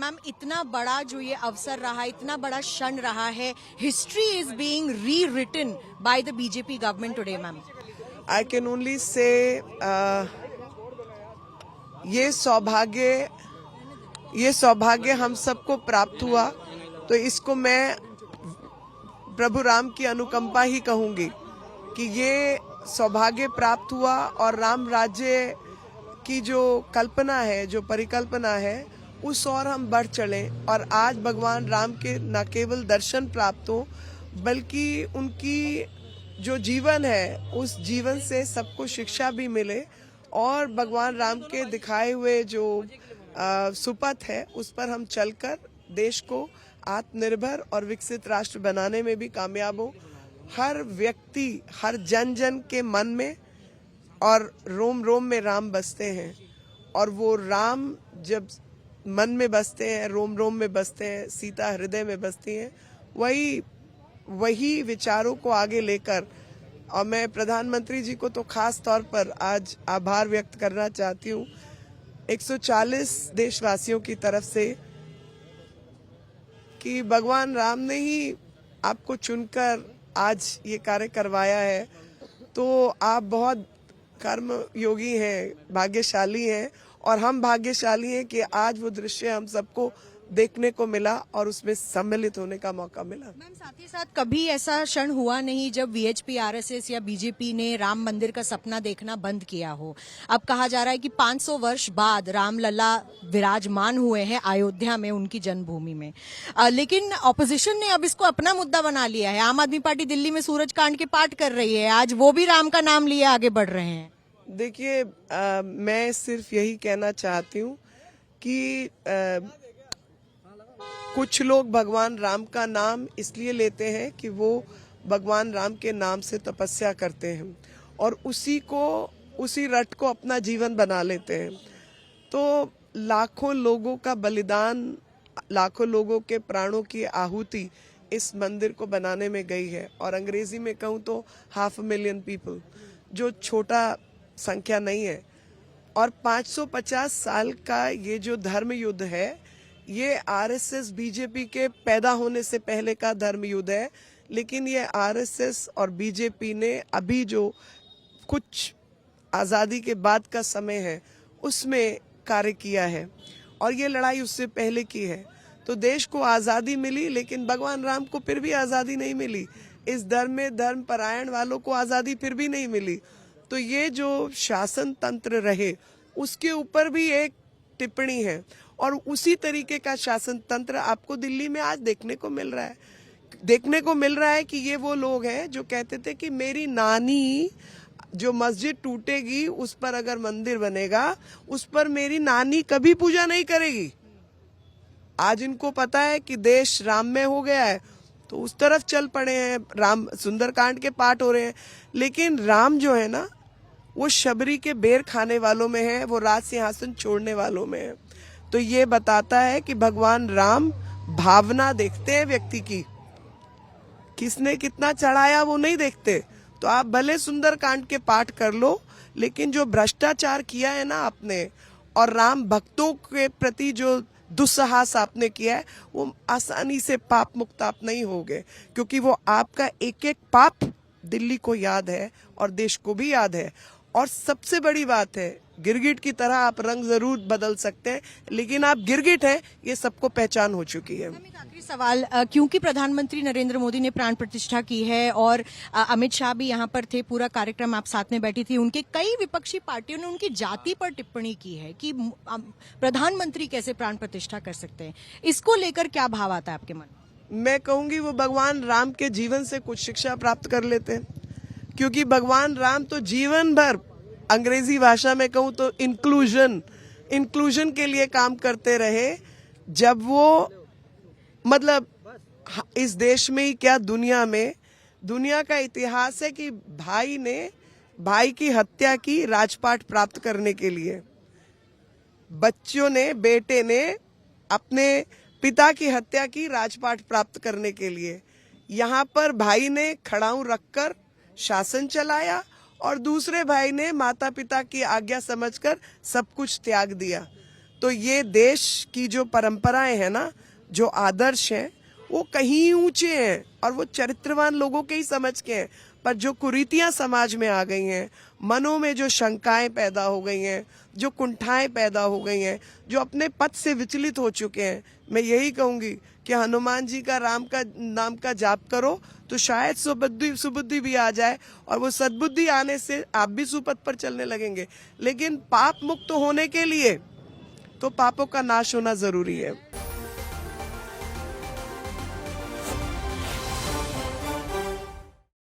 Ma'am इतना बड़ा जो ये अवसर रहा, इतना बड़ा क्षण रहा है, history is being rewritten by the BJP government today ma'am. I can only say ये सौभाग्य हम सबको प्राप्त हुआ, तो इसको मैं प्रभु राम की अनुकंपा ही कहूंगी कि ये सौभाग्य प्राप्त हुआ और राम राज्य की जो कल्पना है, जो परिकल्पना है, उस और हम बढ़ चले और आज भगवान राम के न केवल दर्शन प्राप्त हो बल्कि उनकी जो जीवन है उस जीवन से सबको शिक्षा भी मिले और भगवान राम के दिखाए हुए जो सुपथ है उस पर हम चलकर देश को आत्मनिर्भर और विकसित राष्ट्र बनाने में भी कामयाब हो। हर व्यक्ति, हर जन जन के मन में और रोम रोम में राम बसते हैं और वो राम जब मन में बसते हैं, रोम रोम में बसते हैं, सीता हृदय में बसती हैं, वही विचारों को आगे लेकर, और मैं प्रधानमंत्री जी को तो खास तौर पर आज आभार व्यक्त करना चाहती हूँ 140 देशवासियों की तरफ से कि भगवान राम ने ही आपको चुनकर आज ये कार्य करवाया है। तो आप बहुत कर्म योगी हैं, भाग्यशाली हैं और हम भाग्यशाली हैं कि आज वो दृश्य हम सबको देखने को मिला और उसमें सम्मिलित होने का मौका मिला। मैम साथ ही साथ कभी ऐसा क्षण हुआ नहीं जब वीएचपी, आरएसएस या बीजेपी ने राम मंदिर का सपना देखना बंद किया हो। अब कहा जा रहा है कि 500 वर्ष बाद रामलला विराजमान हुए हैं अयोध्या में, उनकी जन्मभूमि में, लेकिन ऑपोजिशन ने अब इसको अपना मुद्दा बना लिया है। आम आदमी पार्टी दिल्ली में सूरजकांड के पाठ कर रही है, आज वो भी राम का नाम लिए आगे बढ़ रहे हैं। देखिए, मैं सिर्फ यही कहना चाहती हूँ कि कुछ लोग भगवान राम का नाम इसलिए लेते हैं कि वो भगवान राम के नाम से तपस्या करते हैं और उसी रट को अपना जीवन बना लेते हैं। तो लाखों लोगों का बलिदान, लाखों लोगों के प्राणों की आहुति इस मंदिर को बनाने में गई है और अंग्रेजी में कहूँ तो 500,000 पीपल, जो छोटा संख्या नहीं है। और 550 साल का ये जो धर्म युद्ध है, ये आरएसएस बीजेपी के पैदा होने से पहले का धर्म युद्ध है, लेकिन ये आरएसएस और बीजेपी ने अभी जो कुछ आज़ादी के बाद का समय है उसमें कार्य किया है और ये लड़ाई उससे पहले की है। तो देश को आज़ादी मिली लेकिन भगवान राम को फिर भी आज़ादी नहीं मिली, इस धर्म में धर्म परायण वालों को आज़ादी फिर भी नहीं मिली। तो ये जो शासन तंत्र रहे उसके ऊपर भी एक टिप्पणी है और उसी तरीके का शासन तंत्र आपको दिल्ली में आज देखने को मिल रहा है कि ये वो लोग हैं जो कहते थे कि मेरी नानी, जो मस्जिद टूटेगी उस पर अगर मंदिर बनेगा उस पर मेरी नानी कभी पूजा नहीं करेगी। आज इनको पता है कि देश राम में हो गया है तो उस तरफ चल पड़े हैं, राम सुंदरकांड के पाठ हो रहे हैं। लेकिन राम जो है ना, वो शबरी के बेर खाने वालों में है, वो राज सिंहासन छोड़ने वालों में है। तो ये बताता है कि भगवान राम भावना देखते हैं व्यक्ति की, किसने कितना चढ़ाया वो नहीं देखते। तो आप भले सुंदरकांड के पाठ कर लो, लेकिन जो भ्रष्टाचार किया है ना आपने और राम भक्तों के प्रति जो दुस्साहस आपने किया है, वो आसानी से पाप मुक्त आप नहीं होगे, क्योंकि वो आपका एक एक पाप दिल्ली को याद है और देश को भी याद है। और सबसे बड़ी बात है, गिरगिट की तरह आप रंग जरूर बदल सकते हैं लेकिन आप गिरगिट हैं, ये सबको पहचान हो चुकी है। एक आखिरी सवाल, क्योंकि प्रधानमंत्री नरेंद्र मोदी ने प्राण प्रतिष्ठा की है और अमित शाह भी यहाँ पर थे, पूरा कार्यक्रम आप साथ में बैठी थी, उनके कई विपक्षी पार्टियों ने उनकी जाति पर टिप्पणी की है कि प्रधानमंत्री कैसे प्राण प्रतिष्ठा कर सकते हैं। इसको लेकर क्या भाव आता है आपके मन में? मैं कहूंगी वो भगवान राम के जीवन से कुछ शिक्षा प्राप्त कर लेते हैं, क्योंकि भगवान राम तो जीवन भर, अंग्रेजी भाषा में कहूँ तो इंक्लूजन के लिए काम करते रहे। जब वो मतलब इस देश में ही क्या दुनिया का इतिहास है कि भाई ने भाई की हत्या की राजपाट प्राप्त करने के लिए, बेटे ने अपने पिता की हत्या की राजपाट प्राप्त करने के लिए। यहाँ पर भाई ने खड़ाऊ रखकर शासन चलाया और दूसरे भाई ने माता पिता की आज्ञा समझकर सब कुछ त्याग दिया। तो ये देश की जो परंपराएं हैं ना, जो आदर्श हैं, वो कहीं ऊंचे हैं और वो चरित्रवान लोगों के ही समझ के हैं। पर जो कुरीतियां समाज में आ गई हैं, मनों में जो शंकाएं पैदा हो गई हैं, जो कुंठाएं पैदा हो गई हैं, जो अपने पथ से विचलित हो चुके हैं, मैं यही कहूंगी कि हनुमान जी का राम का नाम का जाप करो तो शायद सुबुद्धि भी आ जाए, और वो सद्बुद्धि आने से आप भी सुपथ पर चलने लगेंगे। लेकिन पाप मुक्त होने के लिए तो पापों का नाश होना जरूरी है।